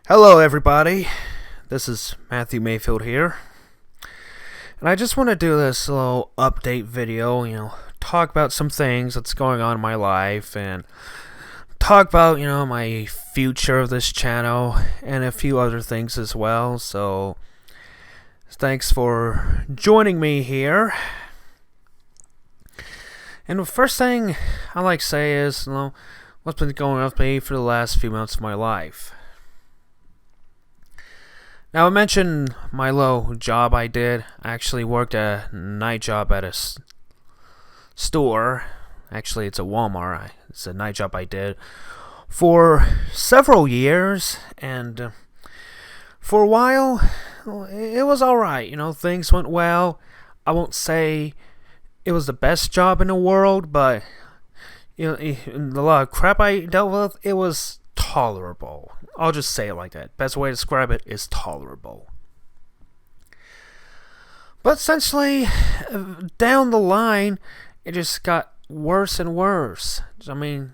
Hello everybody, this is Matthew Mayfield here, and I just want to do this little update video, talk about some things that's going on in my life, and talk about, my future of this channel, and a few other things as well. So, thanks for joining me here. And the first thing I like to say is, what's been going on with me for the last few months of my life. Now, I mentioned my low job I did. I actually worked a night job at a store. Actually, it's a Walmart. It's a night job I did for several years. And for a while, it was alright. Things went well. I won't say it was the best job in the world, but a lot of crap I dealt with, it was tolerable. I'll just say it like that. Best way to describe it is tolerable. But essentially, down the line, it just got worse and worse.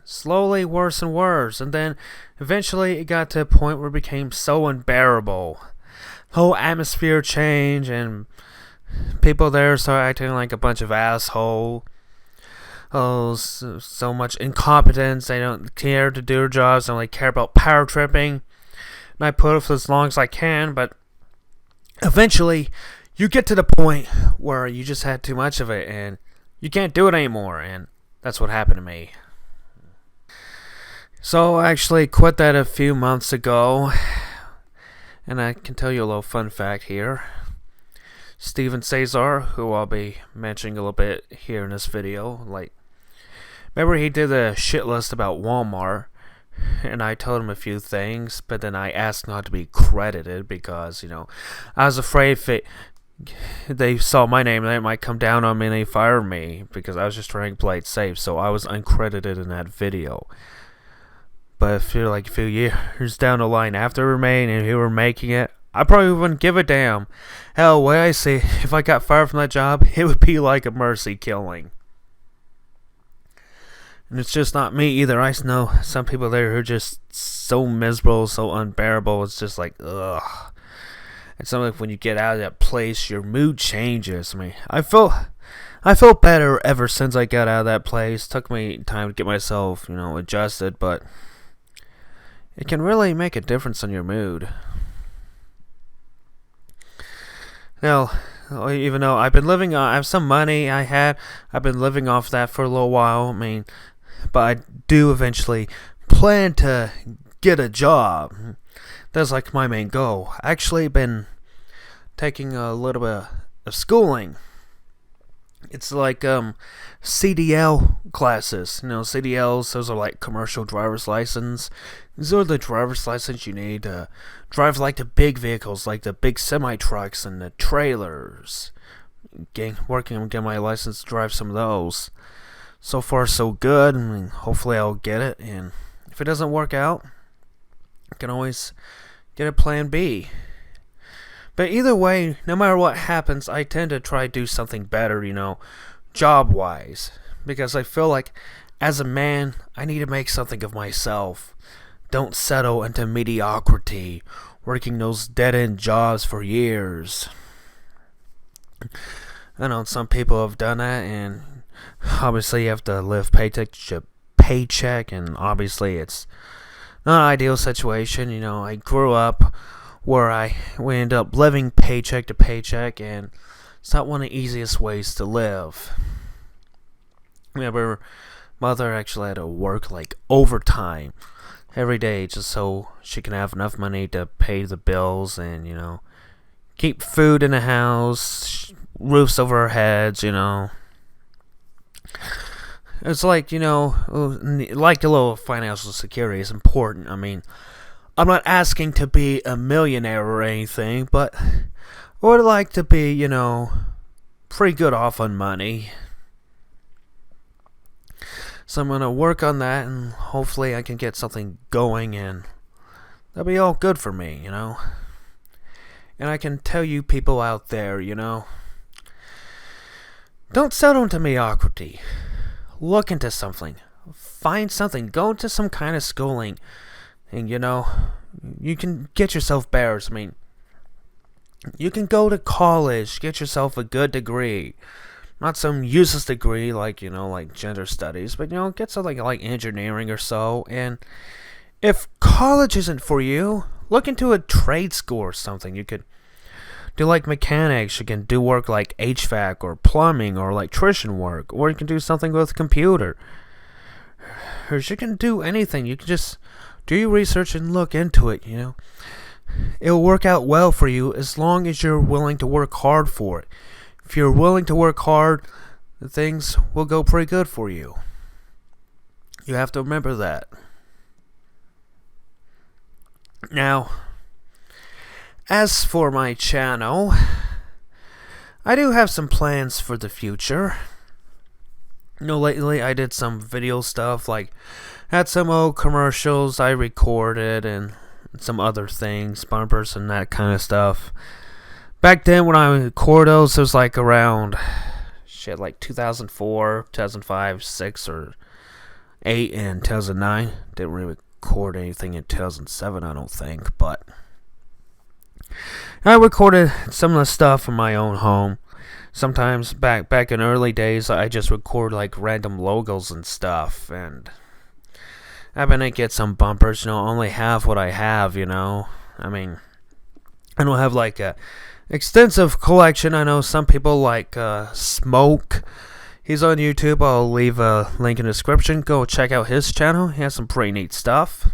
Slowly worse and worse. And then eventually it got to a point where it became so unbearable. The whole atmosphere changed and people there started acting like a bunch of assholes. Oh, so much incompetence. They don't care to do their jobs. They only care about power tripping. And I put it for as long as I can, but eventually you get to the point where you just had too much of it and you can't do it anymore. And that's what happened to me. So I actually quit that a few months ago. And I can tell you a little fun fact here. Steven Cesar, who I'll be mentioning a little bit here in this video, remember he did a shit list about Walmart, and I told him a few things, but then I asked not to be credited because, I was afraid if they saw my name, they might come down on me and they fire me, because I was just trying to play it safe, so I was uncredited in that video. But if you're a few years down the line after me, and if you were making it, I probably wouldn't give a damn. Hell, the way I see it, if I got fired from that job, it would be like a mercy killing. And it's just not me either. I know some people there who are just so miserable, so unbearable. It's just like, ugh. It's something like when you get out of that place, your mood changes. I felt better ever since I got out of that place. It took me time to get myself, adjusted, but it can really make a difference on your mood. Now, even though I've been living on, I have some money I've been living off that for a little while, but I do eventually plan to get a job. That's my main goal. I actually been taking a little bit of schooling. It's CDL classes. CDLs, those are commercial driver's license. These are the driver's license you need to drive the big vehicles, like the big semi-trucks and the trailers. Working on getting my license to drive some of those. So far, so good. Hopefully I'll get it. And if it doesn't work out, I can always get a plan B. But either way, no matter what happens, I tend to try to do something better, job-wise. Because I feel like, as a man, I need to make something of myself. Don't settle into mediocrity, working those dead-end jobs for years. I know some people have done that, and obviously you have to live paycheck to paycheck, and obviously it's not an ideal situation. I grew up where we end up living paycheck to paycheck, and it's not one of the easiest ways to live. Remember, mother actually had to work overtime every day just so she can have enough money to pay the bills and, keep food in the house, roofs over our heads, It's a little financial security is important. I'm not asking to be a millionaire or anything, but I would like to be, pretty good off on money. So I'm going to work on that, and hopefully I can get something going, and that'll be all good for me, And I can tell you people out there, don't settle into mediocrity. Look into something. Find something. Go into some kind of schooling. And, You can get yourself bears. I mean, you can go to college, get yourself a good degree. Not some useless degree like, like gender studies, but, get something like engineering or so. And if college isn't for you, look into a trade school or something. You could do like mechanics, you can do work like HVAC or plumbing or electrician work, or you can do something with computer. Or you can do anything. You can just do your research and look into it, It'll work out well for you as long as you're willing to work hard for it. If you're willing to work hard, things will go pretty good for you. You have to remember that. Now, as for my channel, I do have some plans for the future. Lately I did some video stuff, had some old commercials I recorded and some other things, bumpers and that kind of stuff. Back then when I recorded those, it was around 2004, 2005, 6, or 8, and 2009. Didn't really record anything in 2007, I don't think, but I recorded some of the stuff in my own home. Sometimes back in early days, I just record random logos and stuff, and I've been to get some bumpers, only have what I have, I mean, I don't have a extensive collection. I know some people like Smoke. He's on YouTube. I'll leave a link in the description. Go check out his channel. He has some pretty neat stuff.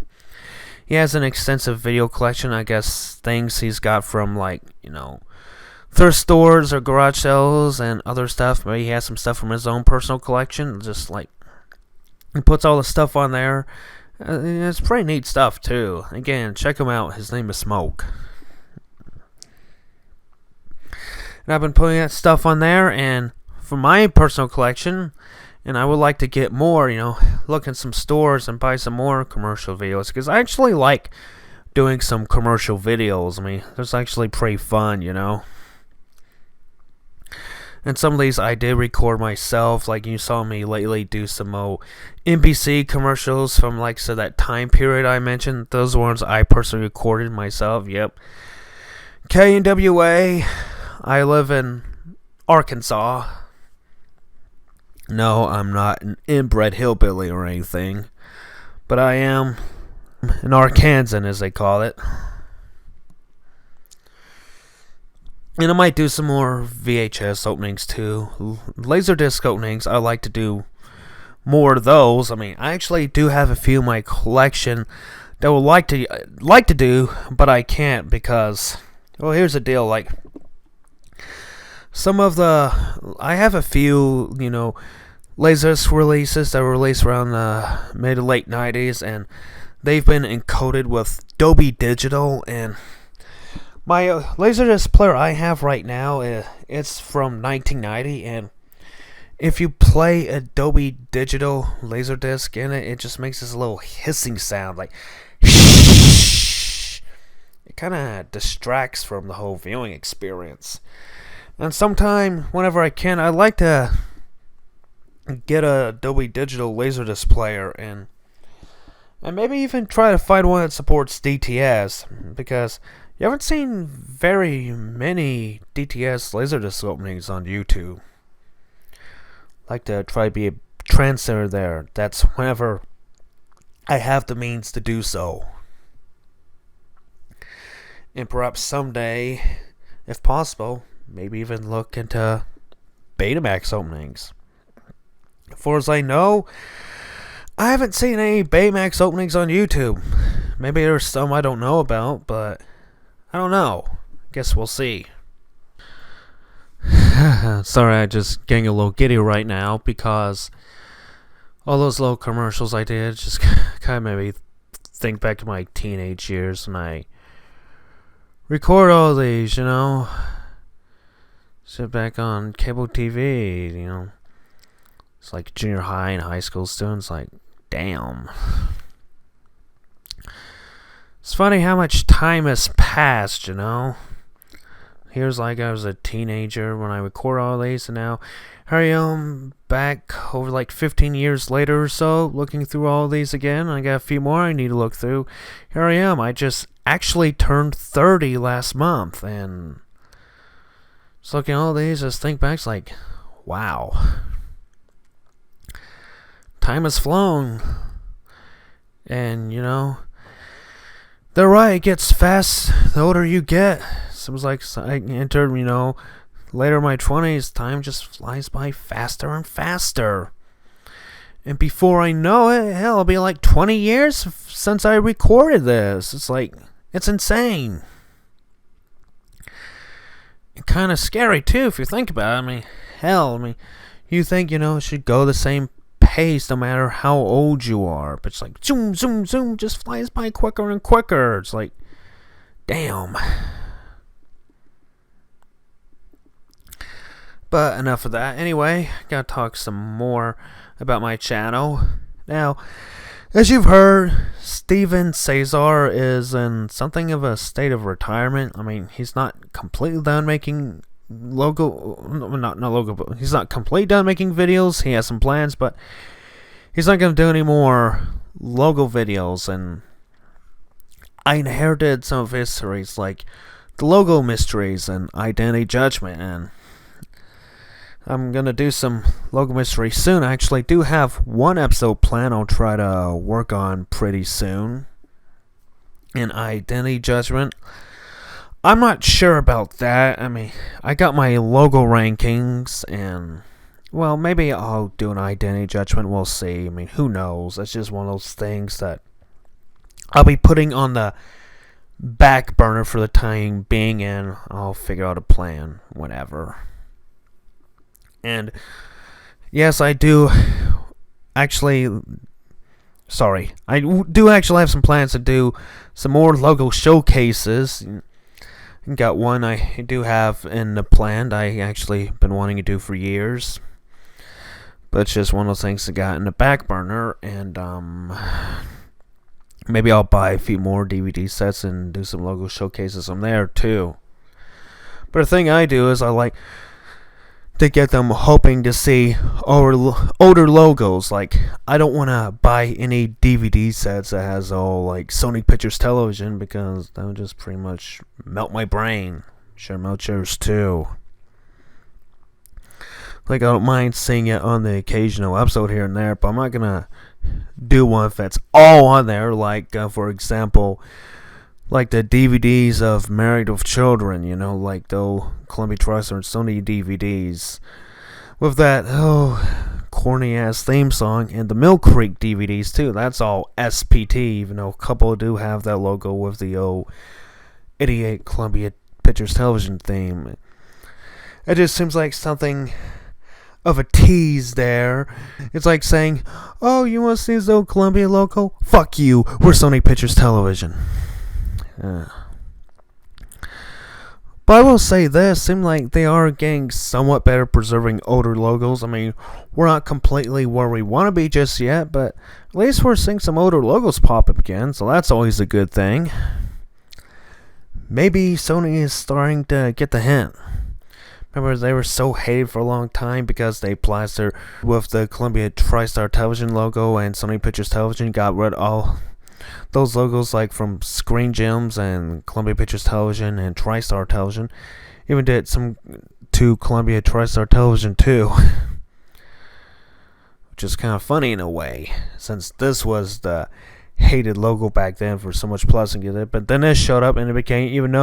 He has an extensive video collection. I guess things he's got from thrift stores or garage sales and other stuff. Maybe he has some stuff from his own personal collection. Just he puts all the stuff on there. It's pretty neat stuff too. Again, check him out. His name is Smoke. And I've been putting that stuff on there, and for my personal collection, and I would like to get more, look in some stores and buy some more commercial videos, because I actually like doing some commercial videos. I mean, it's actually pretty fun, And some of these I did record myself, you saw me lately do some NBC commercials from that time period I mentioned. Those ones I personally recorded myself, yep. KNWA. I live in Arkansas. No, I'm not an inbred hillbilly or anything, but I am an Arkansan, as they call it. And I might do some more VHS openings too. Laserdisc openings, I like to do more of those. I mean, I actually do have a few in my collection that I would like to do, but I can't because, well, here's the deal. I have a few, Laserdisc releases that were released around the mid to late 90s, and they've been encoded with Dolby Digital, and my Laserdisc player I have right now, it's from 1990, and if you play a Dolby Digital Laserdisc in it, it just makes this little hissing sound, it kind of distracts from the whole viewing experience. And sometime, whenever I can, I like to get a Dolby Digital Laserdisc player and maybe even try to find one that supports DTS, because you haven't seen very many DTS Laserdisc openings on YouTube. I like to try to be a trendsetter there. That's whenever I have the means to do so. And perhaps someday, if possible, maybe even look into Betamax openings. As far as I know, I haven't seen any Betamax openings on YouTube. Maybe there's some I don't know about, but I don't know. Guess we'll see. Sorry, I'm just getting a little giddy right now because all those little commercials I did just kind of made me think back to my teenage years, and I record all these, sit back on cable TV, it's like junior high and high school students, damn. It's funny how much time has passed, Here's I was a teenager when I record all these, and now here I am back over 15 years later or so, looking through all these again. I got a few more I need to look through. Here I am. I just actually turned 30 last month, and just looking at all these, just think back, it's like, wow. Time has flown. And, they're right, it gets fast the older you get. Seems like I entered, later in my 20s, time just flies by faster and faster. And before I know it, hell, it'll be like 20 years since I recorded this. It's like, it's insane. And kind of scary, too, if you think about it. You think, it should go the same pace no matter how old you are. But it's like, zoom, zoom, zoom, just flies by quicker and quicker. It's like, damn. But enough of that. Anyway, gotta talk some more about my channel. Now, as you've heard, Steven Cesar is in something of a state of retirement. He's not completely done making he's not completely done making videos. He has some plans, but he's not going to do any more logo videos. And I inherited some of his series, like the Logo Mysteries and Identity Judgment, and I'm going to do some logo mystery soon. I actually do have one episode planned I'll try to work on pretty soon. In Identity Judgment, I'm not sure about that. I got my logo rankings, and, well, maybe I'll do an Identity Judgment. We'll see. Who knows? It's just one of those things that I'll be putting on the back burner for the time being, and I'll figure out a plan whenever. And yes, I do actually have some plans to do some more logo showcases. Got one I do have in the plan I actually been wanting to do for years. But it's just one of those things that got in the back burner, and maybe I'll buy a few more DVD sets and do some logo showcases from there too. But the thing I do is I like to get them hoping to see older logos. Like, I don't want to buy any DVD sets that has like Sony Pictures Television, because that would just pretty much melt my brain. Sure, melt yours too. Like, I don't mind seeing it on the occasional episode here and there, but I'm not gonna do one that's all on there. Like, for example, like the DVDs of Married with Children, like the Columbia TriStar and Sony DVDs with that corny ass theme song, and the Mill Creek DVDs too. That's all SPT, even though a couple do have that logo with the 88 Columbia Pictures Television theme. It just seems like something of a tease there. It's like saying, oh, you want to see this old Columbia logo? Fuck you, we're Sony Pictures Television. But I will say this, seems like they are getting somewhat better preserving older logos. We're not completely where we want to be just yet, but at least we're seeing some older logos pop up again, so that's always a good thing. Maybe Sony is starting to get the hint. Remember, they were so hated for a long time because they plastered with the Columbia TriStar Television logo, and Sony Pictures Television got rid of all those logos, like from Screen Gems and Columbia Pictures Television and TriStar Television. Even did some to Columbia TriStar Television too. Which is kind of funny in a way, since this was the hated logo back then for so much plus and get it. But then this showed up and it became even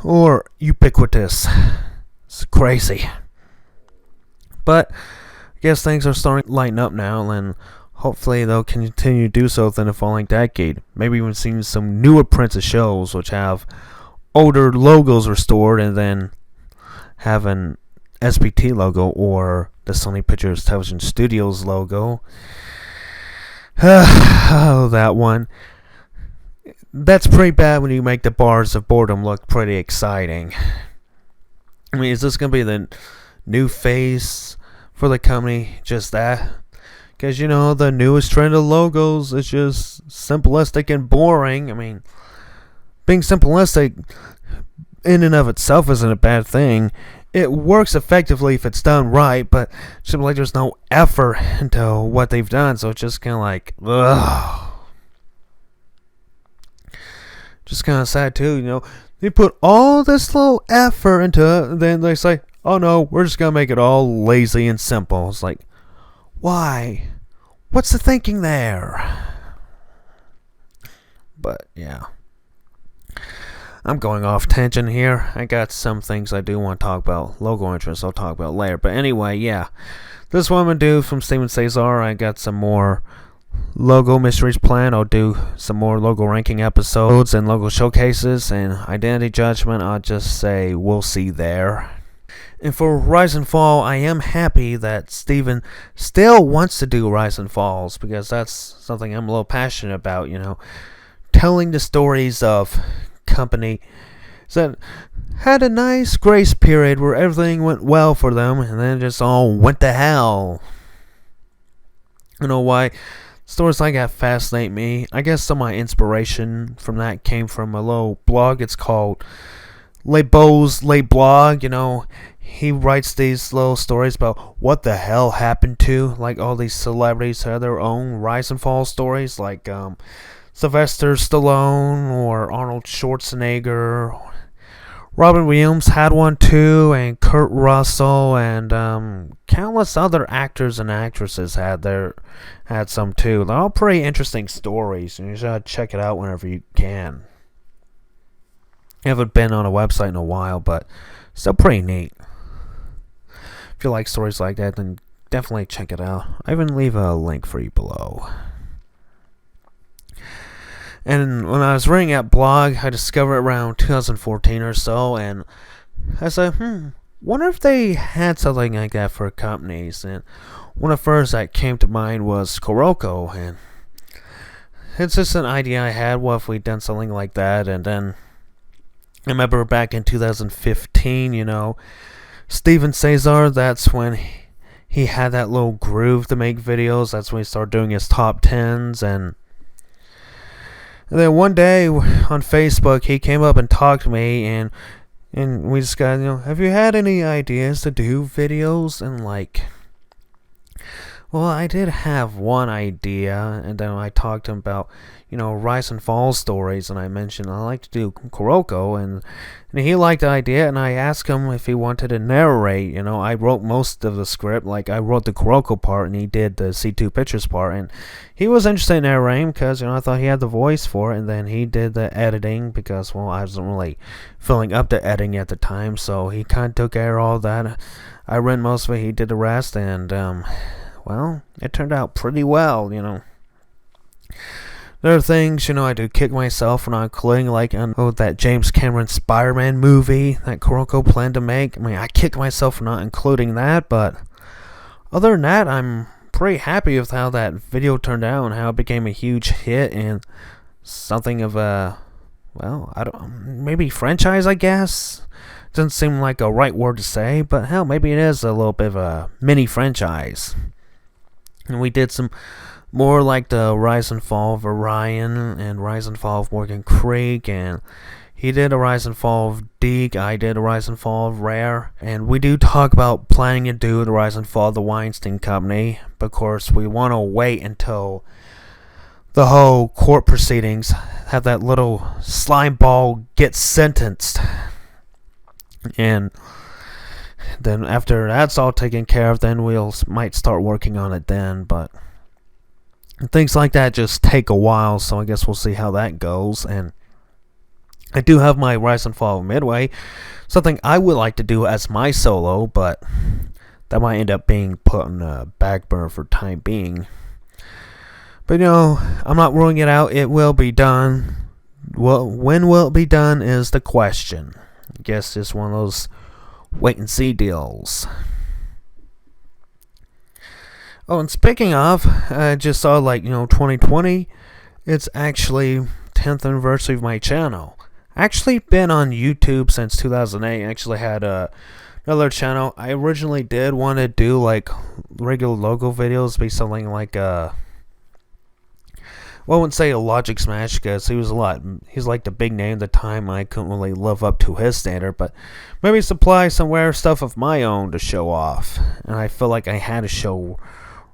or ubiquitous. It's crazy. But I guess things are starting to lighten up now, and hopefully they'll continue to do so within the following decade. Maybe even seeing some newer prints of shows which have older logos restored, and then have an SPT logo or the Sony Pictures Television Studios logo. Oh, that one. That's pretty bad when you make the bars of boredom look pretty exciting. Is this going to be the new face for the company? Just that? Because, the newest trend of logos is just simplistic and boring. Being simplistic in and of itself isn't a bad thing. It works effectively if it's done right, but it seems like there's no effort into what they've done, so it's just kind of like, ugh. just kind of sad too, you know. They put all this little effort into it, then they say, oh no, we're just gonna make it all lazy and simple. It's like, why? What's the thinking there? But yeah, I'm going off tangent here. I got some things I do want to talk about. Logo interests I'll talk about later. But anyway, yeah, this is what I'm gonna do from Steven Cesar. I got some more logo mysteries planned. I'll do some more logo ranking episodes and logo showcases, and identity judgment I'll just say we'll see there. And for Rise and Fall, I am happy that Steven still wants to do Rise and Falls, because that's something I'm a little passionate about, you know, telling the stories of company that had a nice grace period where everything went well for them, and then it just all went to hell. You know why? Stories like that fascinate me. I guess some of my inspiration from that came from a little blog. It's called Le Beau's Le Blog. You know, he writes these little stories about what the hell happened to, like, all these celebrities have their own rise and fall stories, like Sylvester Stallone or Arnold Schwarzenegger. Robin Williams had one too, and Kurt Russell, and countless other actors and actresses had some too. They're all pretty interesting stories, and you should check it out whenever you can. I haven't been on a website in a while, but still pretty neat. If you like stories like that, then definitely check it out. I even leave a link for you below. And when I was reading that blog, I discovered it around 2014 or so, and I said, wonder if they had something like that for companies. And one of the first that came to mind was Kuroko, and it's just an idea I had. What if we'd done something like that? And then I remember back in 2015, you know, Steven Cesar, that's when he had that little groove to make videos. That's when he started doing his top 10s, and then one day on Facebook, he came up and talked to me, and we just got, you know, have you had any ideas to do videos? And like, well, I did have one idea, and then I talked to him about, you know, rise and fall stories, and I mentioned I like to do Kuroko, and he liked the idea, and I asked him if he wanted to narrate. You know, I wrote most of the script, like I wrote the Kuroko part, and he did the C2 Pictures part, and he was interested in narrating because, you know, I thought he had the voice for it, and then he did the editing because, well, I wasn't really filling up the editing at the time, so he kind of took care of all that. I read most of it, he did the rest, and well, it turned out pretty well, you know. There are things, you know, I do kick myself for not including, like, that James Cameron Spider-Man movie that Kuroko planned to make. I mean, I kick myself for not including that, but other than that, I'm pretty happy with how that video turned out and how it became a huge hit and something of a, well, maybe franchise, I guess. Doesn't seem like a right word to say, but hell, maybe it is a little bit of a mini franchise. And we did some more like the Rise and Fall of Orion and Rise and Fall of Morgan Creek, and he did a Rise and Fall of Deke, I did a Rise and Fall of Rare, and we do talk about planning to do the Rise and Fall of the Weinstein Company, but of course we want to wait until the whole court proceedings have that little slime ball get sentenced, and then after that's all taken care of, then we'll might start working on it then, but things like that just take a while, so I guess we'll see how that goes. And I do have my Rise and Fall of Midway, something I would like to do as my solo, but that might end up being put on a back burner for time being. But you know, I'm not ruling it out. It will be done. Well, when will it be done is the question. I guess it's one of those wait and see deals. Oh, and speaking of, I just saw, like, you know, 2020, it's actually 10th anniversary of my channel. Actually been on YouTube since 2008. I actually had another channel. I originally did want to do, like, regular logo videos, be something like, well, I wouldn't say a Logic Smash, because he's like the big name at the time, and I couldn't really live up to his standard, but maybe supply some rare stuff of my own to show off. And I feel like I had to show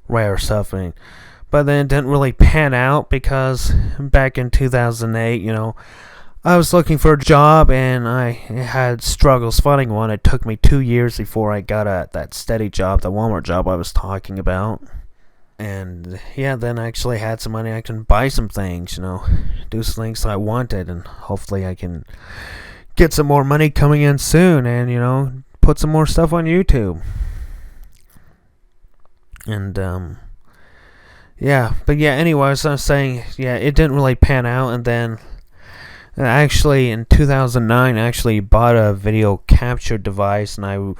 rare stuff, but then it didn't really pan out because back in 2008, you know, I was looking for a job and I had struggles finding one. It took me 2 years before I got that steady job, the Walmart job I was talking about. And yeah, then I actually had some money. I can buy some things, do some things I wanted, and hopefully I can get some more money coming in soon and, put some more stuff on YouTube. And, anyways, I was saying, it didn't really pan out, and then actually in 2009, I actually bought a video capture device, and I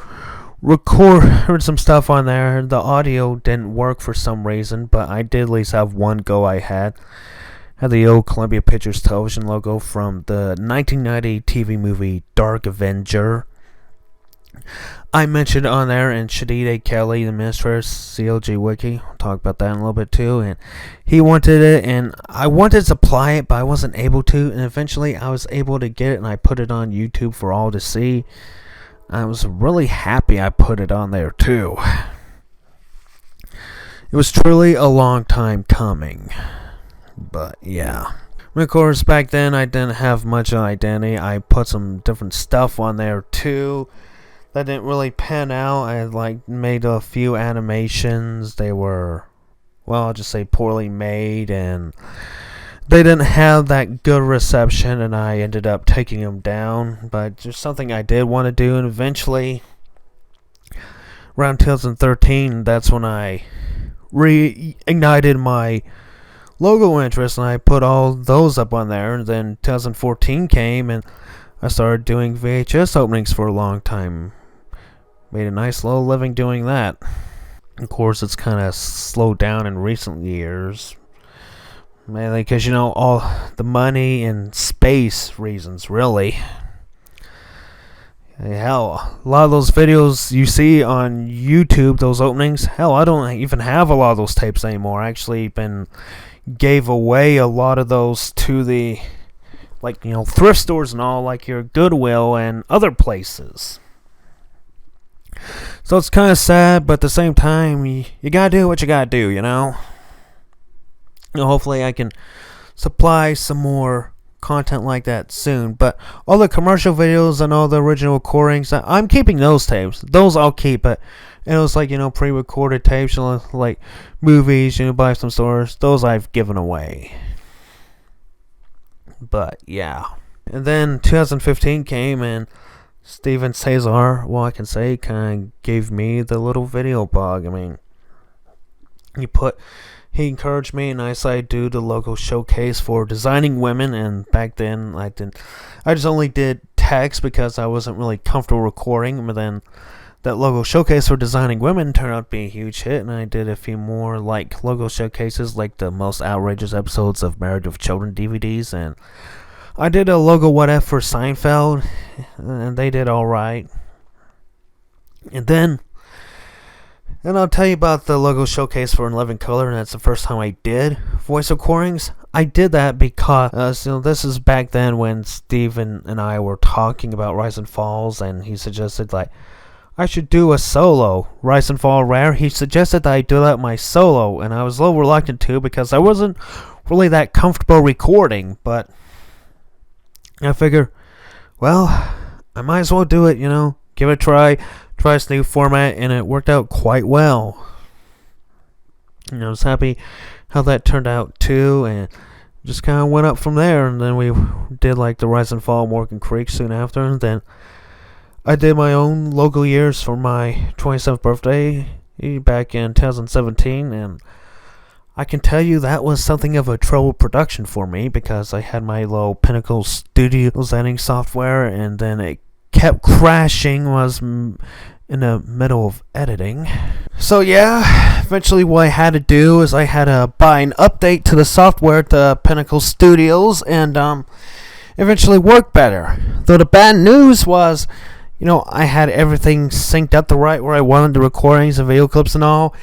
recorded some stuff on there. The audio didn't work for some reason, but I did at least have one go I had the old Columbia Pictures television logo from the 1990 TV movie Dark Avenger. I mentioned on there, and Shadid Kelly, the administrator, CLG Wiki, I'll talk about that in a little bit too, and he wanted it, and I wanted to supply it, but I wasn't able to, and eventually I was able to get it, and I put it on YouTube for all to see. I was really happy I put it on there too. It was truly a long time coming, but yeah. Of course, back then I didn't have much of an identity. I put some different stuff on there too that didn't really pan out. I made a few animations. They were, I'll just say poorly made, and they didn't have that good reception, and I ended up taking them down. But just something I did want to do, and eventually, around 2013, that's when I reignited my logo interest, and I put all those up on there. And then 2014 came, and I started doing VHS openings for a long time. Made a nice little living doing that. Of course, it's kind of slowed down in recent years, mainly because, all the money and space reasons, really. Hell, a lot of those videos you see on YouTube, those openings, hell, I don't even have a lot of those tapes anymore. I actually gave away a lot of those to the, thrift stores and all, like your Goodwill and other places. So it's kind of sad, but at the same time, you gotta do what you gotta do, hopefully I can supply some more content like that soon. But all the commercial videos and all the original recordings, I'm keeping those tapes. Those I'll keep. But it was pre-recorded tapes, like movies, buy some stores. Those I've given away. But yeah. And then 2015 came, and Steven Cesar, I can say, kind of gave me the little video blog. I mean, he encouraged me, and I decided to do the logo showcase for designing women. And back then, I just only did text because I wasn't really comfortable recording. But then that logo showcase for designing women turned out to be a huge hit, and I did a few more logo showcases, like the most outrageous episodes of Married with Children DVDs, and I did a logo what if for Seinfeld, and they did alright. And I'll tell you about the logo showcase for In Living Color, and that's the first time I did voice recordings. I did that because, this is back then when Steven and I were talking about Rise and Falls, and he suggested, I should do a solo, Rise and Fall Rare. He suggested that I do that my solo, and I was a little reluctant to because I wasn't really that comfortable recording, but I figure, I might as well do it, give it a try this new format, and it worked out quite well. I was happy how that turned out too, and just kind of went up from there. And then we did the Rise and Fall Morgan Creek soon after, and then I did my own logo years for my 27th birthday back in 2017, and I can tell you that was something of a trouble production for me because I had my little Pinnacle Studios editing software, and then it kept crashing when I was in the middle of editing. So yeah, eventually what I had to do is I had to buy an update to the software to Pinnacle Studios, and eventually worked better. Though the bad news was, I had everything synced up the right where I wanted the recordings and video clips and all,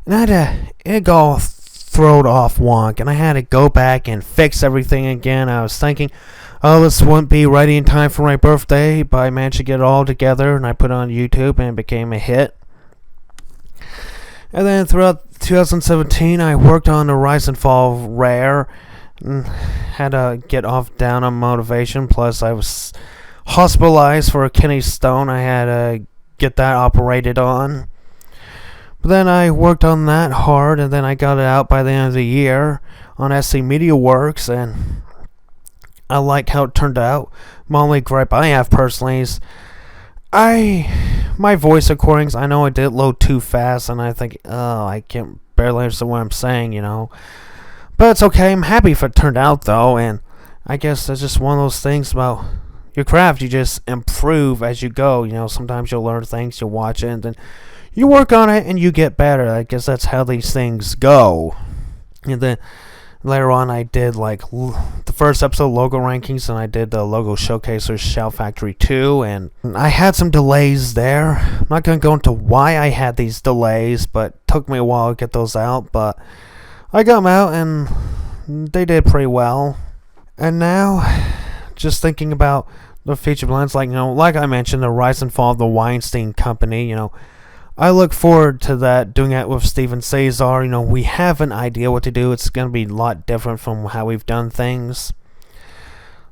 and it got all thrown off wonk, and I had to go back and fix everything again. I was thinking, this wouldn't be ready in time for my birthday, but I managed to get it all together, and I put it on YouTube, and it became a hit. And then throughout 2017, I worked on the Rise and Fall Rare, Had to get off down on motivation. Plus, I was hospitalized for a kidney stone. I had to get that operated on. But then I worked on that hard, and then I got it out by the end of the year on SC Media Works, and I liked how it turned out. My only gripe I have personally is my voice recordings, I know I did load too fast, and I think, oh, I can't barely understand what I'm saying, But it's okay. I'm happy if it turned out, though, and I guess that's just one of those things about your craft. You just improve as you go. Sometimes you'll learn things, you'll watch it, and then you work on it and you get better. I guess that's how these things go. And then later on, I did the first episode logo rankings, and I did the logo showcase for Shout Factory 2, and I had some delays there. I'm not going to go into why I had these delays, but it took me a while to get those out, but I got them out, and they did pretty well. And now, just thinking about the feature blends, like I mentioned, the rise and fall of the Weinstein Company, I look forward to that, doing that with Steven Cesar. We have an idea what to do. It's going to be a lot different from how we've done things.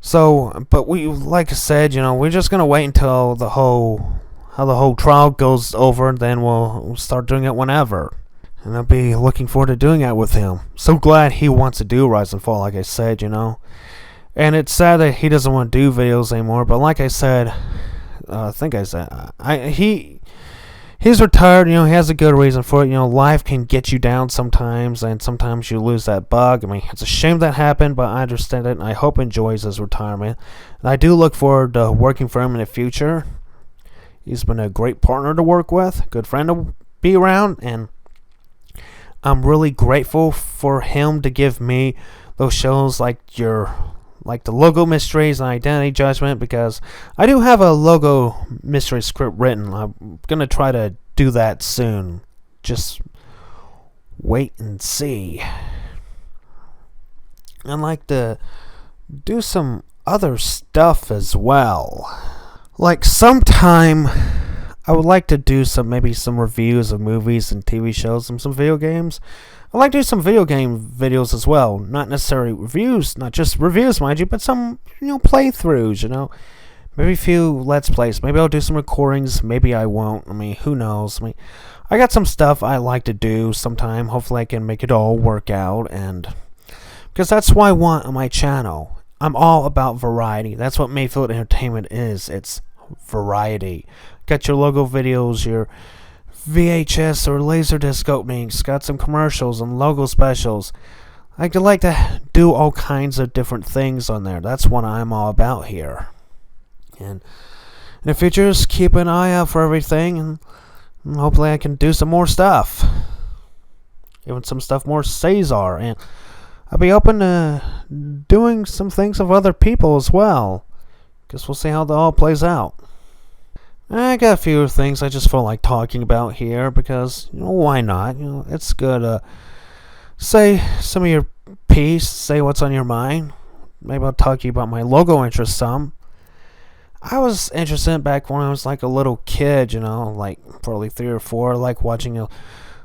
So, but like I said, we're just going to wait until the whole trial goes over, and then we'll start doing it whenever. And I'll be looking forward to doing that with him. So glad he wants to do Rise and Fall, like I said, And it's sad that he doesn't want to do videos anymore, but like I said, he's retired, he has a good reason for it. Life can get you down sometimes, and sometimes you lose that bug. I mean, it's a shame that happened, but I understand it, and I hope he enjoys his retirement. And I do look forward to working for him in the future. He's been a great partner to work with, good friend to be around, and I'm really grateful for him to give me those shows like the Logo Mysteries and Identity Judgment, because I do have a Logo Mystery script written. I'm going to try to do that soon. Just wait and see. I'd like to do some other stuff as well. Like sometime I would like to do maybe some reviews of movies and TV shows and some video games. I'd like to do some video game videos as well. Not necessarily reviews, not just reviews, mind you, but some, playthroughs, Maybe a few Let's Plays. Maybe I'll do some recordings. Maybe I won't. I mean, who knows? I got some stuff I like to do sometime. Hopefully I can make it all work out. And because that's what I want on my channel. I'm all about variety. That's what Mayfield Entertainment is. It's variety. Got your logo videos, your VHS or Laserdisc openings, got some commercials and logo specials. I like to do all kinds of different things on there. That's what I'm all about here. And in the future, just keep an eye out for everything, and hopefully I can do some more stuff. Even some stuff more Cesar, and I'll be open to doing some things of other people as well. Guess we'll see how that all plays out. I got a few things I just felt like talking about here because, why not? It's good to say some of your piece, say what's on your mind. Maybe I'll talk to you about my logo interest some. I was interested back when I was like a little kid, like probably 3 or 4, like watching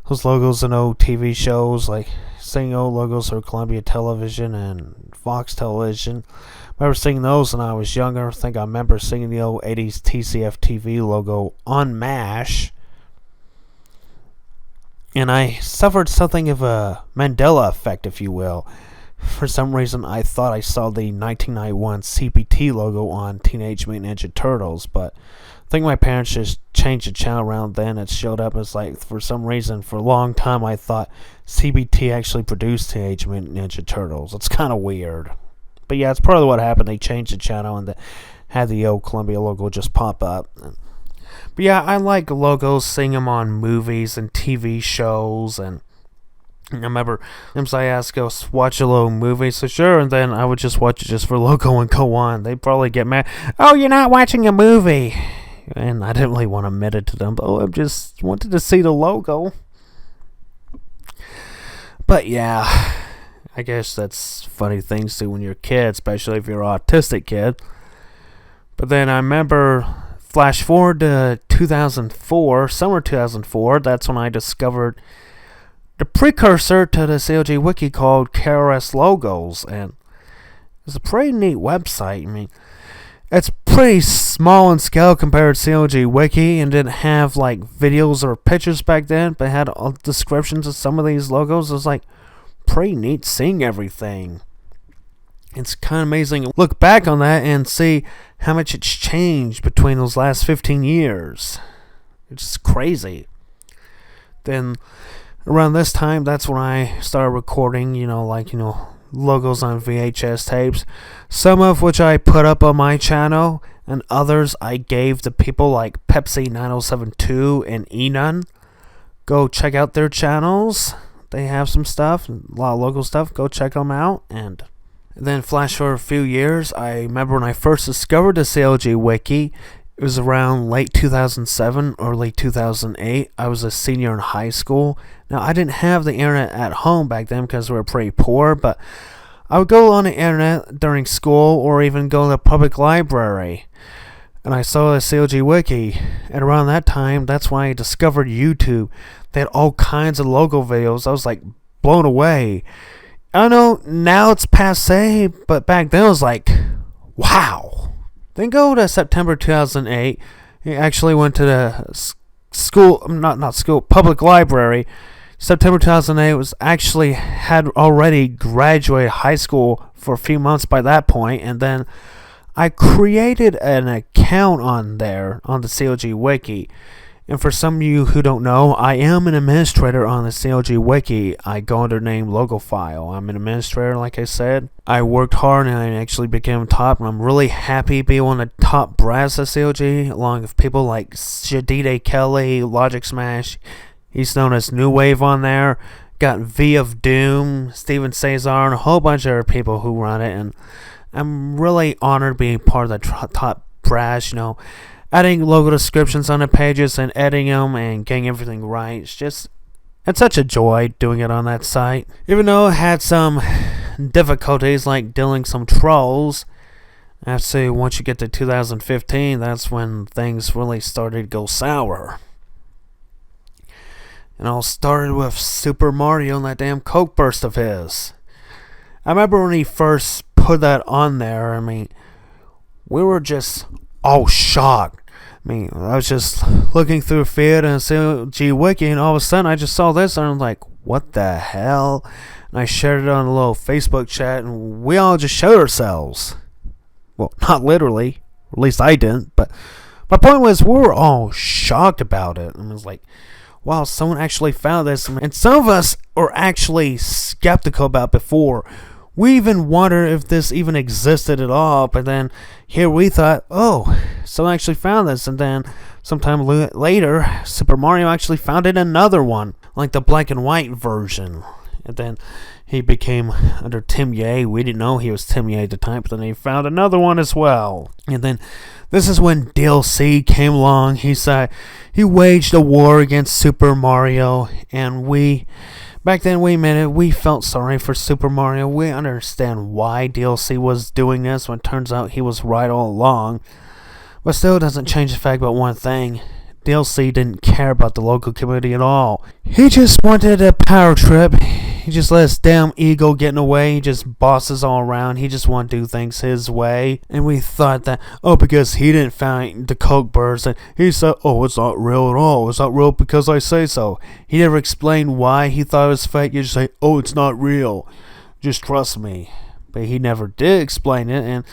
those logos in old TV shows, like seeing old logos for Columbia Television and Fox Television. I remember seeing those when I was younger. I remember seeing the old 80s TCF TV logo on MASH. And I suffered something of a Mandela effect, if you will. For some reason, I thought I saw the 1991 CPT logo on Teenage Mutant Ninja Turtles, but I think my parents just changed the channel around then. It showed up as for some reason, for a long time, I thought CBT actually produced Teenage Mutant Ninja Turtles. It's kind of weird. But yeah, it's part of what happened. They changed the channel and had the old Columbia logo just pop up. But yeah, I like logos, seeing them on movies and TV shows. And I remember sometimes I asked us watch a little movie, so sure, and then I would just watch it just for logo and go on. They'd probably get mad. Oh, you're not watching a movie. And I didn't really want to admit it to them, but I just wanted to see the logo. But yeah, I guess that's funny things to do when you're a kid, especially if you're an autistic kid. But then I remember, flash forward to 2004, summer 2004, that's when I discovered the precursor to the CLG Wiki called KRS Logos, and it's a pretty neat website. I mean, it's pretty small in scale compared to CLG Wiki, and didn't have like videos or pictures back then, but had all descriptions of some of these logos. It was like pretty neat seeing everything. It's kind of amazing to look back on that and see how much it's changed between those last 15 years. It's just crazy. Then around this time, that's when I started recording, logos on VHS tapes. Some of which I put up on my channel, and others I gave to people like Pepsi 9072 and Enon. Go check out their channels. They have some stuff, a lot of local stuff. Go check them out. And then flash forward a few years, I remember when I first discovered the CLG Wiki. It was around late 2007 or late 2008. I was a senior in high school. Now, I didn't have the internet at home back then because we were pretty poor, but I would go on the internet during school or even go to the public library. And I saw the CLG Wiki. And around that time, that's when I discovered YouTube. They had all kinds of logo videos. I was like blown away. I know now it's passe, but back then it was like, wow. Then go to September 2008. He actually went to the public library. September 2008 had already graduated high school for a few months by that point, and then I created an account on there on the CLG Wiki. And for some of you who don't know, I am an administrator on the CLG Wiki. I go under the name Logophile. I'm an administrator, like I said. I worked hard and I actually became top, and I'm really happy to be one of the top brass of CLG, along with people like Shadide Kelly, Logic Smash. He's known as New Wave on there. Got V of Doom, Steven Cesar, and a whole bunch of other people who run it. And I'm really honored to be part of the top brass, adding logo descriptions on the pages and editing them and getting everything right. It's such a joy doing it on that site. Even though it had some difficulties like dealing some trolls, I have to say once you get to 2015, that's when things really started to go sour. And all started with Super Mario and that damn Coke burst of his. I remember when he first put that on there, I mean, we were just all shocked. I mean, I was just looking through the feed and CLG Wiki, and all of a sudden I just saw this, and I'm like, what the hell? And I shared it on a little Facebook chat, and we all just showed ourselves. Well, not literally. At least I didn't, but my point was we were all shocked about it. And it was like, wow, someone actually found this. And some of us were actually skeptical about it before. We even wondered if this even existed at all, but then here we thought, oh, someone actually found this, and then sometime later, Super Mario actually found it another one, like the black and white version, and then he became under Tim Ye. We didn't know he was Tim Ye at the time, but then he found another one as well, and then this is when DLC came along. He said he waged a war against Super Mario, and back then, we felt sorry for Super Mario. We understand why DLC was doing this when it turns out he was right all along. But still, it doesn't change the fact about one thing. DLC didn't care about the local community at all. He just wanted a power trip. He just let his damn ego get in the way. He just bosses all around. He just wanted to do things his way. And we thought that, because he didn't find the Coke burst, and he said, it's not real at all. It's not real because I say so. He never explained why he thought it was fake. He just say, it's not real. Just trust me. But he never did explain it, and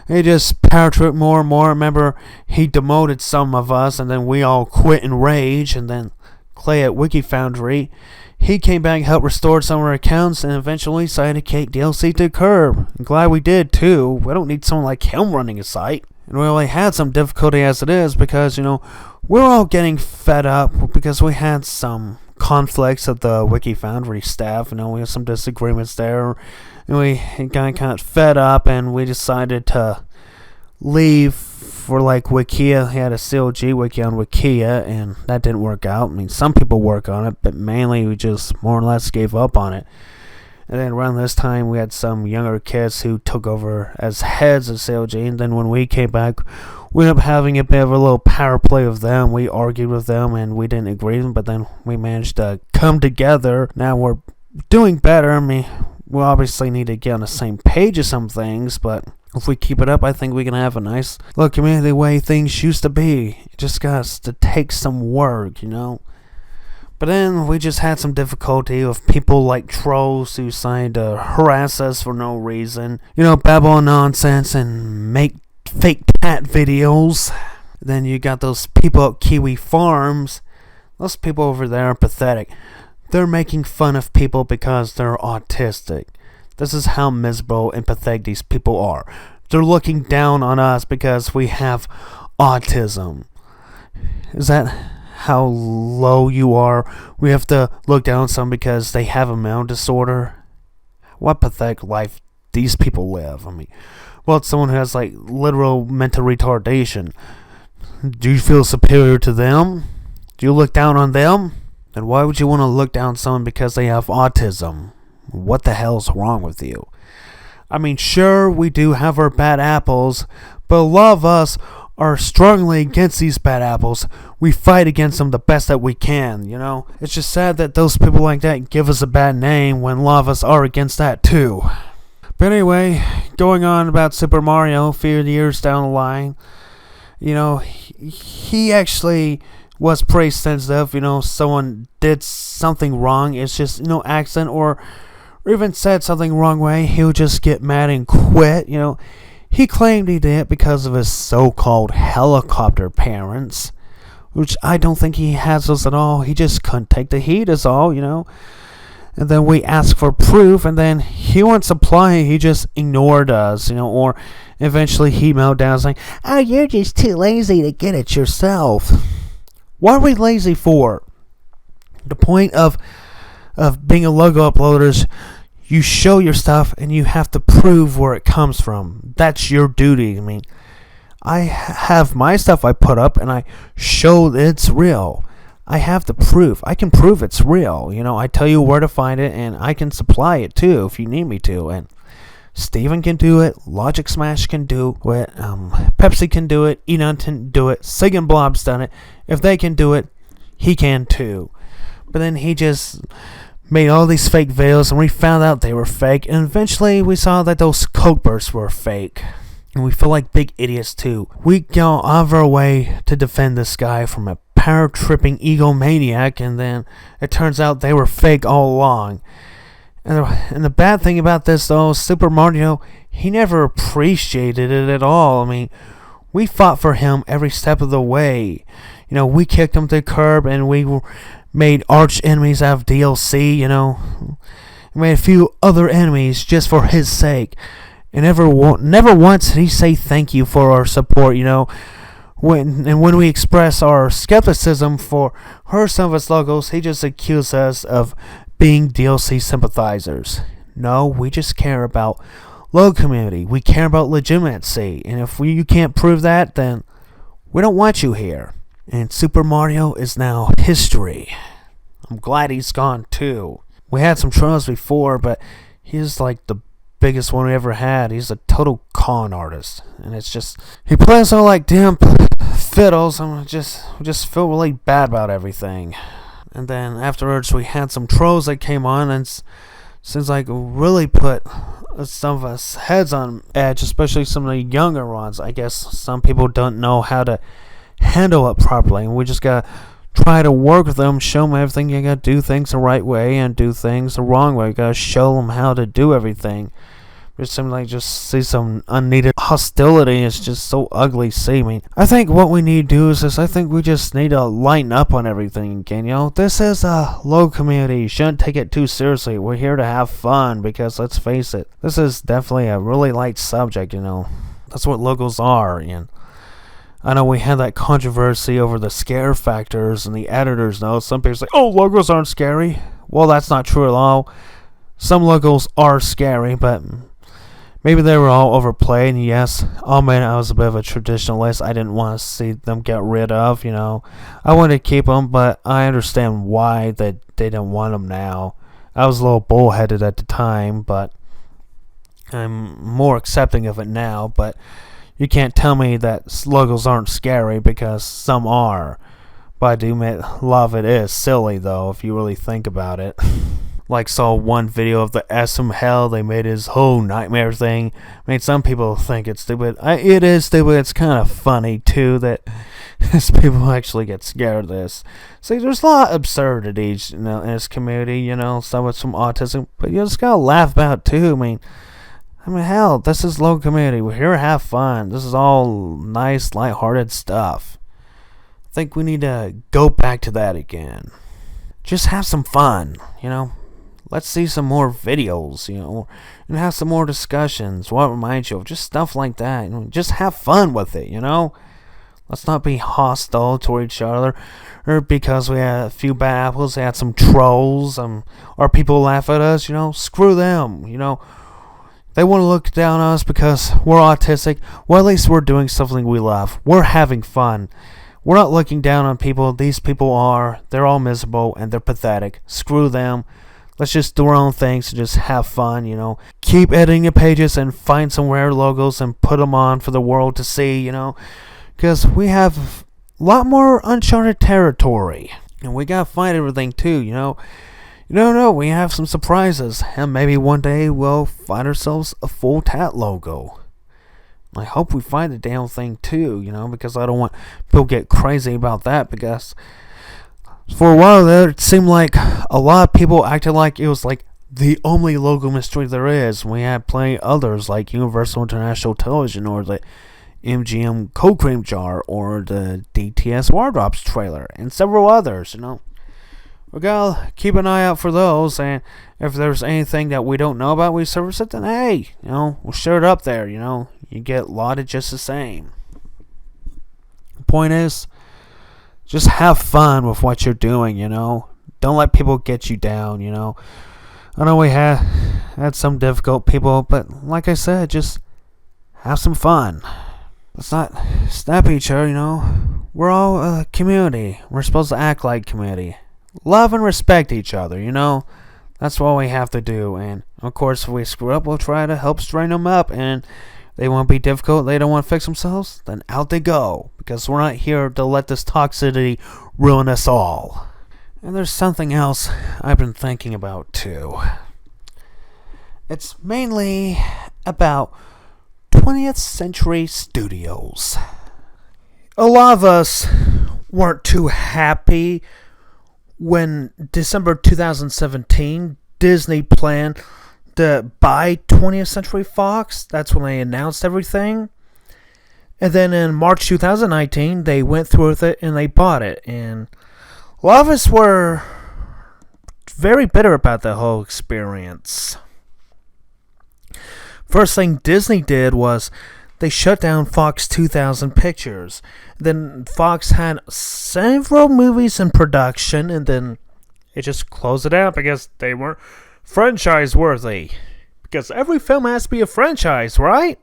he just power tripped more and more. Remember, he demoted some of us, and then we all quit in rage, and then Clay at Wiki Foundry, he came back and helped restore some of our accounts, and eventually decided to kick DLC to the curb. I'm glad we did too. We don't need someone like him running a site. And we only had some difficulty as it is because, we're all getting fed up because we had some conflicts of the Wiki Foundry staff. We had some disagreements there, and we got kind of fed up, and we decided to leave for like Wikia. He had a CLG Wiki on Wikia, and that didn't work out. I mean, some people work on it, but mainly we just more or less gave up on it. And then around this time, we had some younger kids who took over as heads of CLG, and then when we came back, we ended up having a bit of a little power play with them. We argued with them and we didn't agree with them, but then we managed to come together. Now we're doing better. I mean, we obviously need to get on the same page of some things, but if we keep it up, I think we can have a nice little community the way things used to be. It just got to take some work, you know. But then we just had some difficulty with people like trolls who decided to harass us for no reason. You know, babble nonsense and make fake cat videos. Then you got those people at Kiwi Farms. Those people over there are pathetic. They're making fun of people because they're autistic. This is how miserable and pathetic these people are. They're looking down on us because we have autism. Is that how low you are? We have to look down on someone because they have a mental disorder? What pathetic life these people live. I mean, well, it's someone who has like literal mental retardation. Do you feel superior to them? Do you look down on them? Then why would you want to look down on someone because they have autism? What the hell's wrong with you? I mean, sure, we do have our bad apples, but a lot of us are strongly against these bad apples. We fight against them the best that we can, you know? It's just sad that those people like that give us a bad name when a lot of us are against that too. But anyway, going on about Super Mario, a few years down the line, you know, he actually was pretty sensitive. You know, someone did something wrong, it's just, you know, accident, or even said something wrong way, he would just get mad and quit. You know, he claimed he did it because of his so-called helicopter parents, which I don't think he has those at all. He just couldn't take the heat is all, you know. And then we asked for proof, and then he wouldn't supply it. He just ignored us, you know, or eventually he melted down saying, "Oh, you're just too lazy to get it yourself." What are we lazy for? The point of being a logo uploader is you show your stuff and you have to prove where it comes from. That's your duty. I mean, I have my stuff I put up and I show that it's real. I have the proof. I can prove it's real. You know, I tell you where to find it, and I can supply it too if you need me to. And Steven can do it. Logic Smash can do it. Pepsi can do it. Enon can do it. Sig and Blob's done it. If they can do it, he can too. But then he just made all these fake videos, and we found out they were fake. And eventually we saw that those Coke bursts were fake. And we feel like big idiots too. We go out of our way to defend this guy from a power-tripping egomaniac, and then it turns out they were fake all along. And the bad thing about this, though, Super Mario, he never appreciated it at all. I mean, we fought for him every step of the way. You know, we kicked him to the curb, and we made arch enemies out of DLC, you know. We made a few other enemies just for his sake. And never once did he say thank you for our support, you know. When we express our skepticism for some of his logos, he just accused us of being DLC sympathizers. No, we just care about logo community. We care about legitimacy. And if you can't prove that, then we don't want you here. And Super Mario is now history. I'm glad he's gone too. We had some trolls before, but he's like the biggest one we ever had. He's a total con artist, and it's just he plays all like damn fiddles, and we just feel really bad about everything. And then afterwards we had some trolls that came on, and seems like really put some of us heads on edge, especially some of the younger ones. I guess some people don't know how to handle it properly, and we just gotta try to work with them, show them everything. You gotta do things the right way and do things the wrong way. You gotta show them how to do everything. It seems like just see some unneeded hostility. It's just so ugly to see. I mean, I think what we need to do is I think we just need to lighten up on everything again. You know, this is a low community. You shouldn't take it too seriously. We're here to have fun because, let's face it, this is definitely a really light subject, you know. That's what logos are. And I know we had that controversy over the scare factors and the editors know. Some people say, oh, logos aren't scary. Well, that's not true at all. Some logos are scary, but maybe they were all overplayed. And yes, I'll admit I was a bit of a traditionalist. I didn't want to see them get rid of, you know. I wanted to keep them, but I understand why they didn't want them now. I was a little bullheaded at the time, but I'm more accepting of it now. But You can't tell me that logos aren't scary, because some are. But I do admit a lot of it is silly, though, if you really think about it. Like, saw one video of the SM Hell. They made his whole nightmare thing. I mean, some people think it's stupid. It is stupid. It's kind of funny, too, that people actually get scared of this. See, there's a lot of absurdities, in this community, some with some autism. But you just gotta laugh about it, too. I mean, hell, this is local community. We're here to have fun. This is all nice, lighthearted stuff. I think we need to go back to that again. Just have some fun, Let's see some more videos, and have some more discussions. What reminds you of just stuff like that. Just have fun with it, Let's not be hostile toward each other, or because we had a few bad apples, they had some trolls, or people laugh at us, screw them, They want to look down on us because we're autistic. Well, at least we're doing something we love. We're having fun. We're not looking down on people. These people are. They're all miserable and they're pathetic. Screw them. Let's just do our own things and just have fun, Keep editing your pages and find some rare logos and put them on for the world to see, Because we have a lot more uncharted territory. And we gotta find everything too, No, we have some surprises. And maybe one day we'll find ourselves a full tat logo. I hope we find the damn thing too, because I don't want people to get crazy about that, because for a while there, it seemed like a lot of people acted like it was like the only logo mystery there is. We had plenty of others like Universal International Television, or the MGM Cold Cream Jar, or the DTS War Drops trailer, and several others, We gotta keep an eye out for those, and if there's anything that we don't know about, we service it, then hey, we'll share it up there, You get lauded just the same. Point is, just have fun with what you're doing, Don't let people get you down, I know we had some difficult people, but like I said, just have some fun. Let's not snap at each other, We're all a community. We're supposed to act like community. Love and respect each other, That's what we have to do. And, of course, if we screw up, we'll try to help straighten them up. And they won't be difficult, they don't want to fix themselves, then out they go. Because we're not here to let this toxicity ruin us all. And there's something else I've been thinking about, too. It's mainly about 20th Century Studios. A lot of us weren't too happy when December 2017 Disney planned to buy 20th Century Fox. That's when they announced everything. And then in March 2019 they went through with it and they bought it. And a lot of us were very bitter about the whole experience. First thing Disney did was they shut down Fox 2000 Pictures. Then Fox had several movies in production, and then it just closed it out because they weren't franchise worthy. Because every film has to be a franchise, right?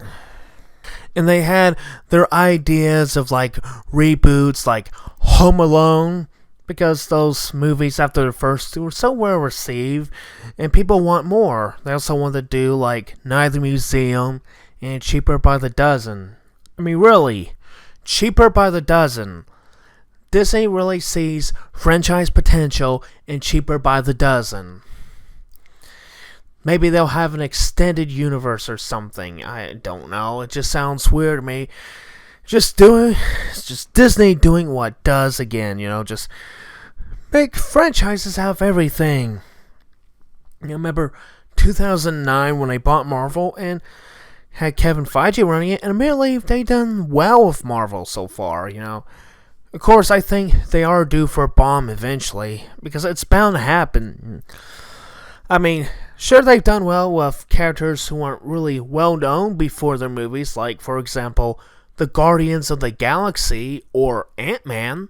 And they had their ideas of like reboots like Home Alone, because those movies after the first two were so well received and people want more. They also want to do like Night at the Museum and Cheaper by the Dozen. I mean, really, Cheaper by the Dozen. Disney really sees franchise potential in Cheaper by the Dozen. Maybe they'll have an extended universe or something. I don't know. It just sounds weird to me. It's just Disney doing what does again, just make franchises out of everything. Remember 2009 when they bought Marvel and had Kevin Feige running it, and immediately they done well with Marvel so far, Of course, I think they are due for a bomb eventually, because it's bound to happen. I mean, sure, they've done well with characters who aren't really well known before their movies, like, for example, the Guardians of the Galaxy or Ant-Man.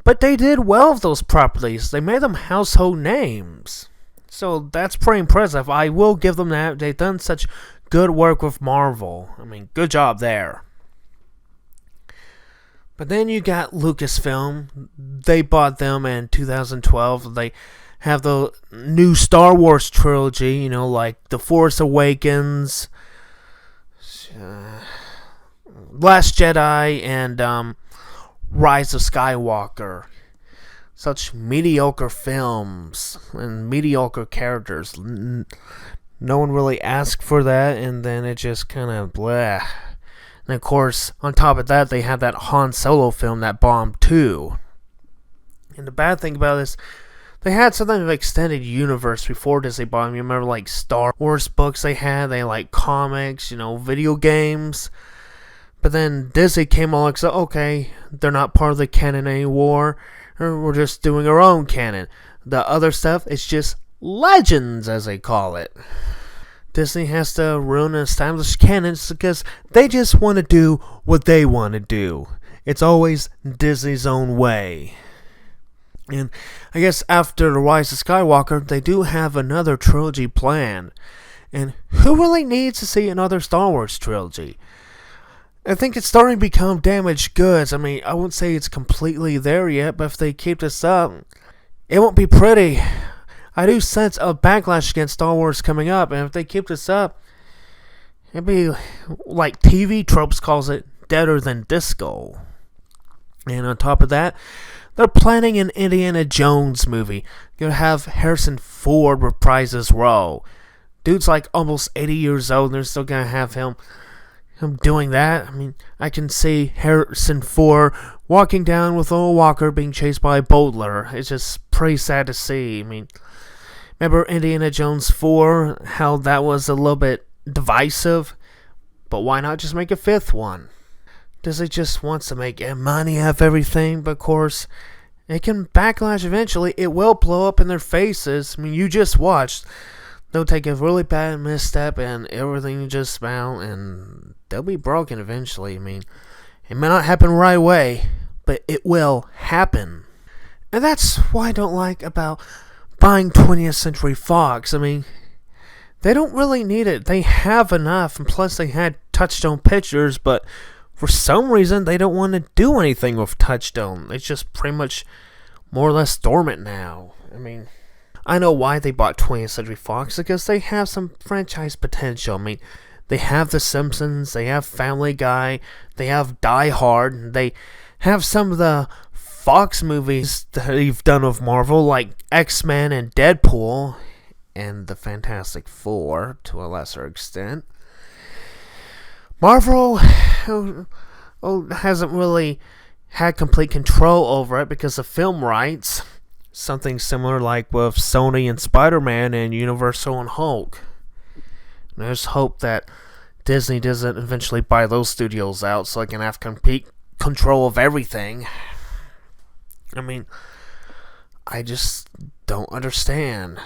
But they did well with those properties. They made them household names. So that's pretty impressive. I will give them that. They've done such good work with Marvel. I mean, good job there. But then you got Lucasfilm. They bought them in 2012. They have the new Star Wars trilogy, like The Force Awakens, Last Jedi and Rise of Skywalker. Such mediocre films and mediocre characters. No one really asked for that, and then it just kind of bleh. And of course, on top of that, they had that Han Solo film that bombed too. And the bad thing about this, they had something of an extended universe before Disney bombed. You remember, like, Star Wars books they had, like comics, video games. But then Disney came along and said, okay, they're not part of the canon anymore. We're just doing our own canon. The other stuff is just legends, as they call it. Disney has to ruin and establish canons because they just want to do what they want to do. It's always Disney's own way. And I guess after The Rise of Skywalker, they do have another trilogy planned. And who really needs to see another Star Wars trilogy? I think it's starting to become damaged goods. I mean, I wouldn't say it's completely there yet, but if they keep this up, it won't be pretty. I do sense a backlash against Star Wars coming up, and if they keep this up, it'd be like TV Tropes calls it, deader than disco. And on top of that, they're planning an Indiana Jones movie. You're gonna have Harrison Ford reprise his role. Dude's like almost 80 years old, and they're still gonna have him doing that. I mean, I can see Harrison Ford walking down with a little walker being chased by a bowler. It's just pretty sad to see. I mean, remember Indiana Jones 4, how that was a little bit divisive? But why not just make a fifth one? Disney just wants to make money out of everything, but of course, it can backlash eventually. It will blow up in their faces. I mean, you just watched. They'll take a really bad misstep and everything just smell, and they'll be broken eventually. I mean, it may not happen right away, but it will happen. And that's what I don't like about buying 20th Century Fox. I mean, they don't really need it. They have enough, and plus they had Touchstone Pictures, but for some reason they don't want to do anything with Touchstone. It's just pretty much more or less dormant now. I mean, I know why they bought 20th Century Fox, because they have some franchise potential. I mean, they have The Simpsons, they have Family Guy, they have Die Hard, and they have some of the Fox movies that they've done with Marvel, like X-Men and Deadpool, and the Fantastic Four, to a lesser extent. Marvel hasn't really had complete control over it because of film rights. Something similar like with Sony and Spider-Man and Universal and Hulk. And I just hope that Disney doesn't eventually buy those studios out so they can have complete control of everything. I mean, I just don't understand.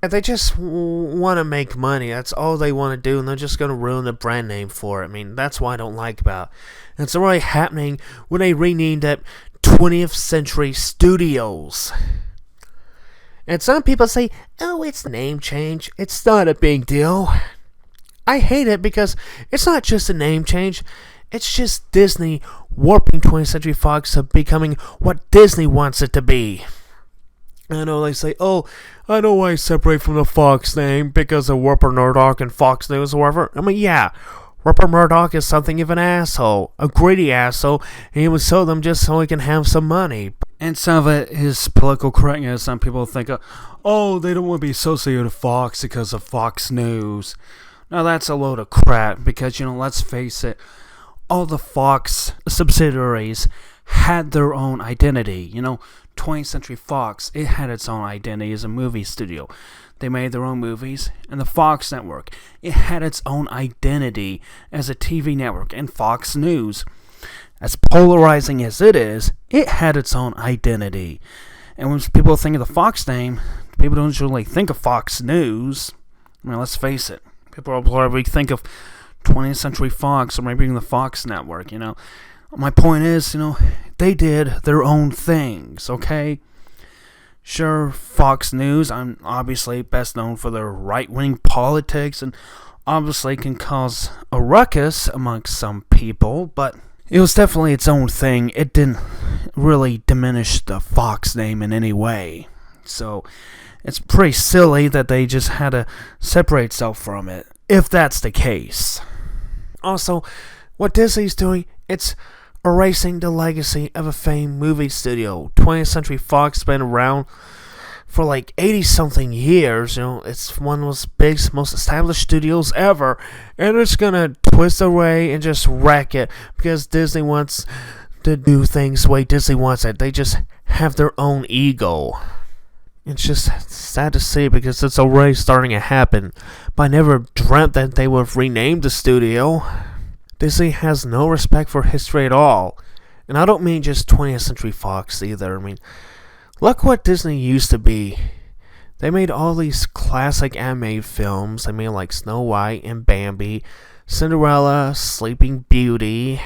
They just want to make money. That's all they want to do, and they're just going to ruin the brand name for it. I mean, that's what I don't like about it. And it's already happening when they renamed it 20th Century Studios. And some people say, oh, it's name change. It's not a big deal. I hate it because it's not just a name change. It's just Disney warping 20th Century Fox to becoming what Disney wants it to be. I know they say, oh, I know why I separate from the Fox name because of Rupert Murdoch and Fox News or whatever. I mean, yeah, Rupert Murdoch is something of an asshole, a greedy asshole, and he would sell them just so he can have some money. And some of it is political correctness. Some people think, oh, they don't want to be associated with Fox because of Fox News. Now, that's a load of crap because, let's face it, all the Fox subsidiaries had their own identity. 20th Century Fox, it had its own identity as a movie studio. They made their own movies, and the Fox Network, it had its own identity as a TV network. And Fox News, as polarizing as it is, it had its own identity. And when people think of the Fox name, people don't usually think of Fox News. I mean, let's face it. People probably think of 20th Century Fox or maybe even the Fox Network, My point is, they did their own things, okay? Sure, Fox News, I'm obviously best known for their right-wing politics and obviously can cause a ruckus amongst some people, but it was definitely its own thing. It didn't really diminish the Fox name in any way. So, it's pretty silly that they just had to separate itself from it, if that's the case. Also, what Disney's doing, it's erasing the legacy of a famed movie studio. 20th Century Fox has been around for like 80-something years. It's one of the most big, most established studios ever, and it's gonna twist away and just wreck it because Disney wants to do things the way Disney wants it. They just have their own ego. It's just sad to see because it's already starting to happen. But I never dreamt that they would have renamed the studio. Disney has no respect for history at all. And I don't mean just 20th Century Fox either. I mean, look what Disney used to be. They made all these classic animated films. They made like Snow White and Bambi, Cinderella, Sleeping Beauty,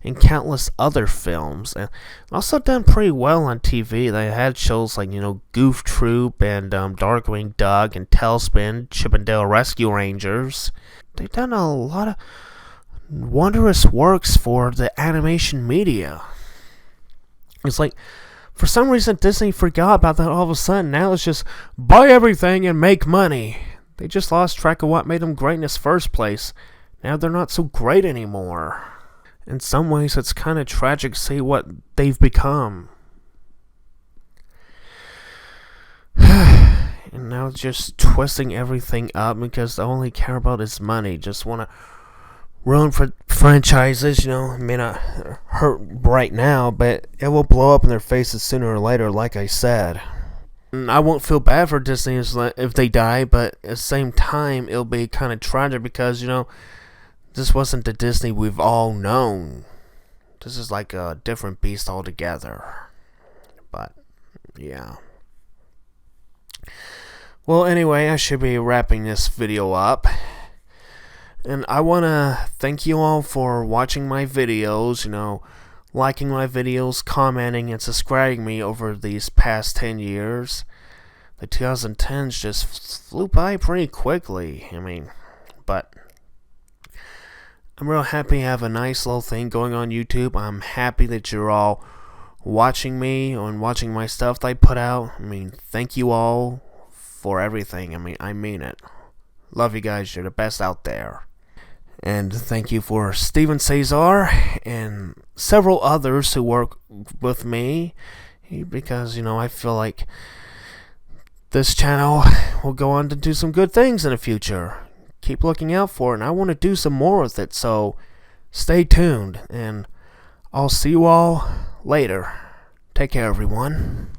and countless other films, and also done pretty well on TV. They had shows like, Goof Troop and Darkwing Duck and Tailspin, Chip and Dale Rescue Rangers. They've done a lot of wondrous works for the animation media. It's like, for some reason, Disney forgot about that all of a sudden. Now it's just buy everything and make money. They just lost track of what made them great in the first place. Now they're not so great anymore. In some ways, it's kind of tragic to see what they've become. And now just twisting everything up because they only care about is money. Just want to ruin for franchises. It may not hurt right now, but it will blow up in their faces sooner or later, like I said. And I won't feel bad for Disney if they die, but at the same time, it'll be kind of tragic because, this wasn't the Disney we've all known. This is like a different beast altogether. But, yeah. Well, anyway, I should be wrapping this video up. And I want to thank you all for watching my videos, liking my videos, commenting, and subscribing me over these past 10 years. The 2010s just flew by pretty quickly. But I'm real happy to have a nice little thing going on YouTube. I'm happy that you're all watching me and watching my stuff that I put out. Thank you all for everything. I mean it. Love you guys. You're the best out there. And thank you for Steven Cesar and several others who work with me, because, I feel like this channel will go on to do some good things in the future. Keep looking out for it, and I want to do some more with it, so stay tuned, and I'll see you all later. Take care, everyone.